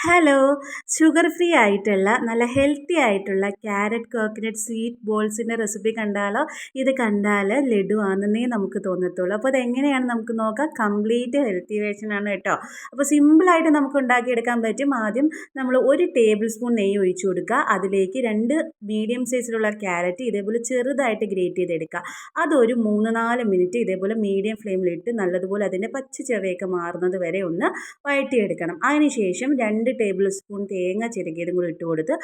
Hello, sugar free ആയിട്ടുള്ള നല്ല healthy ആയിട്ടുള്ള ക്യാരറ്റ് കോക്കനട്ട് സ്വീറ്റ് ബോൾസിൻ്റെ റെസിപ്പി കണ്ടാലോ? ഇത് കണ്ടാൽ ലഡു ആണെന്നേ നമുക്ക് തോന്നത്തുള്ളൂ. അപ്പോൾ അതെങ്ങനെയാണ് നമുക്ക് നോക്കാം. കംപ്ലീറ്റ് ഹെൽത്തി വേർഷനാണ് കേട്ടോ. അപ്പോൾ സിമ്പിളായിട്ട് നമുക്ക് ഉണ്ടാക്കിയെടുക്കാൻ പറ്റും. ആദ്യം നമ്മൾ 1 ടേബിൾ സ്പൂൺ നെയ്യ് ഒഴിച്ചു കൊടുക്കുക. അതിലേക്ക് 2 മീഡിയം സൈസിലുള്ള ക്യാരറ്റ് ഇതേപോലെ ചെറുതായിട്ട് ഗ്രേറ്റ് ചെയ്തെടുക്കുക. അതൊരു 3-4 മിനിറ്റ് ഇതേപോലെ മീഡിയം ഫ്ലെയിമിലിട്ട് നല്ലതുപോലെ അതിൻ്റെ പച്ച ചുവയൊക്കെ മാറുന്നത് വരെ ഒന്ന് വഴറ്റിയെടുക്കണം. അതിനുശേഷം 2 ടേബിൾ സ്പൂൺ തേങ്ങ ചിരകിയതും കൂടി ഇട്ട് കൊടുത്ത്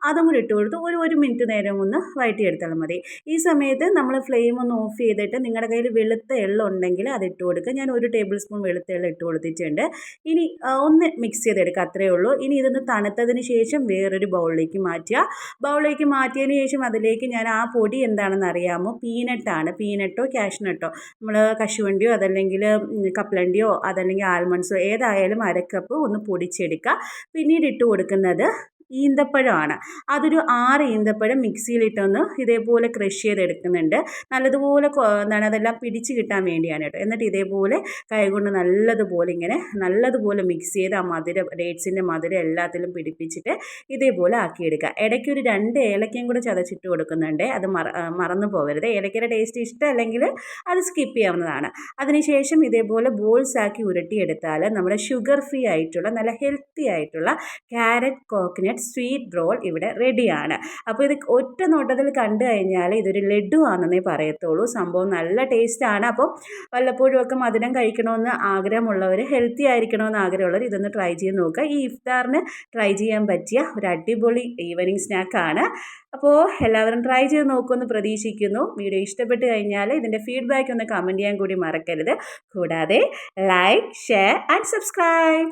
അതും കൂടി ഇട്ട് കൊടുത്ത് ഒരു മിനിറ്റ് നേരം ഒന്ന് വഴറ്റിയെടുത്താൽ മതി. ഈ സമയത്ത് നമ്മൾ ഫ്ലെയിം ഒന്ന് ഓഫ് ചെയ്തിട്ട് നിങ്ങളുടെ കയ്യിൽ വെളുത്ത എള്ള് ഉണ്ടെങ്കിൽ അത് ഇട്ട് കൊടുക്കുക. ഞാൻ 1 ടേബിൾ സ്പൂൺ വെളുത്ത എള്ള് ഇട്ട് കൊടുത്തിട്ടുണ്ട്. ഇനി ഒന്ന് മിക്സ് ചെയ്തെടുക്കുക, അത്രയേ ഉള്ളൂ. ഇനി ഇതൊന്ന് തണുത്തതിന് ശേഷം വേറൊരു ബൗളിലേക്ക് മാറ്റുക. ബൗളിലേക്ക് മാറ്റിയതിന് ശേഷം അതിലേക്ക് ഞാൻ ആ പൊടി എന്താണെന്ന് അറിയാമോ? പീനട്ടാണ്. പീനട്ടോ കാഷ്നട്ടോ, നമ്മൾ കശുവണ്ടിയോ അതല്ലെങ്കിൽ കപ്പലണ്ടിയോ അതല്ലെങ്കിൽ ആൽമണ്ട്സോ ഏതായാലും 1/2 കപ്പ് ഒന്ന് പൊടിച്ചെടുക്കുക. പിന്നീട് ഇട്ട് കൊടുക്കുന്നത് ഈന്തപ്പഴമാണ്. അതൊരു 6 ഈന്തപ്പഴം മിക്സിയിലിട്ടൊന്ന് ഇതേപോലെ ക്രഷ് ചെയ്തെടുക്കുന്നുണ്ട്. നല്ലതുപോലെ അതെല്ലാം പിടിച്ച് കിട്ടാൻ വേണ്ടിയാണ് കേട്ടോ. എന്നിട്ട് ഇതേപോലെ കൈകൊണ്ട് നല്ലതുപോലെ മിക്സ് ചെയ്ത് ആ മധുരം, ഡേറ്റ്സിൻ്റെ മധുരം എല്ലാത്തിലും പിടിപ്പിച്ചിട്ട് ഇതേപോലെ ആക്കിയെടുക്കുക. ഇടയ്ക്കൊരു 2 ഏലക്കയും കൂടെ ചതച്ചിട്ട് കൊടുക്കുന്നുണ്ട്. അത് മറന്നു പോകരുത്. ഏലക്കയുടെ ടേസ്റ്റ് ഇഷ്ടമല്ലെങ്കിൽ അത് സ്കിപ്പ് ചെയ്യാവുന്നതാണ്. അതിനുശേഷം ഇതേപോലെ ബോൾസ് ആക്കി ഉരുട്ടിയെടുത്താൽ നമ്മുടെ ഷുഗർ ഫ്രീ ആയിട്ടുള്ള നല്ല ഹെൽത്തി ആയിട്ടുള്ള ക്യാരറ്റ് കോക്കനട്ട് സ്വീറ്റ് റോൾ ഇവിടെ റെഡിയാണ്. അപ്പോൾ ഇത് ഒറ്റ നോട്ടത്തിൽ കണ്ടു കഴിഞ്ഞാൽ ഇതൊരു ലഡു ആണെന്നേ പറയത്തുള്ളൂ. സംഭവം നല്ല ടേസ്റ്റാണ്. അപ്പോൾ വല്ലപ്പോഴും ഒക്കെ മധുരം കഴിക്കണമെന്ന് ആഗ്രഹമുള്ളവർ, ഹെൽത്തി ആയിരിക്കണമെന്ന് ആഗ്രഹമുള്ളവർ ഇതൊന്ന് ട്രൈ ചെയ്ത് നോക്കുക. ഈ ഇഫ്താറിന് ട്രൈ ചെയ്യാൻ പറ്റിയ ഒരു അടിപൊളി ഈവനിങ് സ്നാക്കാണ്. അപ്പോൾ എല്ലാവരും ട്രൈ ചെയ്ത് നോക്കുമെന്ന് പ്രതീക്ഷിക്കുന്നു. വീഡിയോ ഇഷ്ടപ്പെട്ട് കഴിഞ്ഞാൽ ഇതിൻ്റെ ഫീഡ്ബാക്ക് ഒന്ന് കമൻറ്റ് ചെയ്യാൻ കൂടി മറക്കരുത്. കൂടാതെ ലൈക്ക്, ഷെയർ ആൻഡ് സബ്സ്ക്രൈബ്.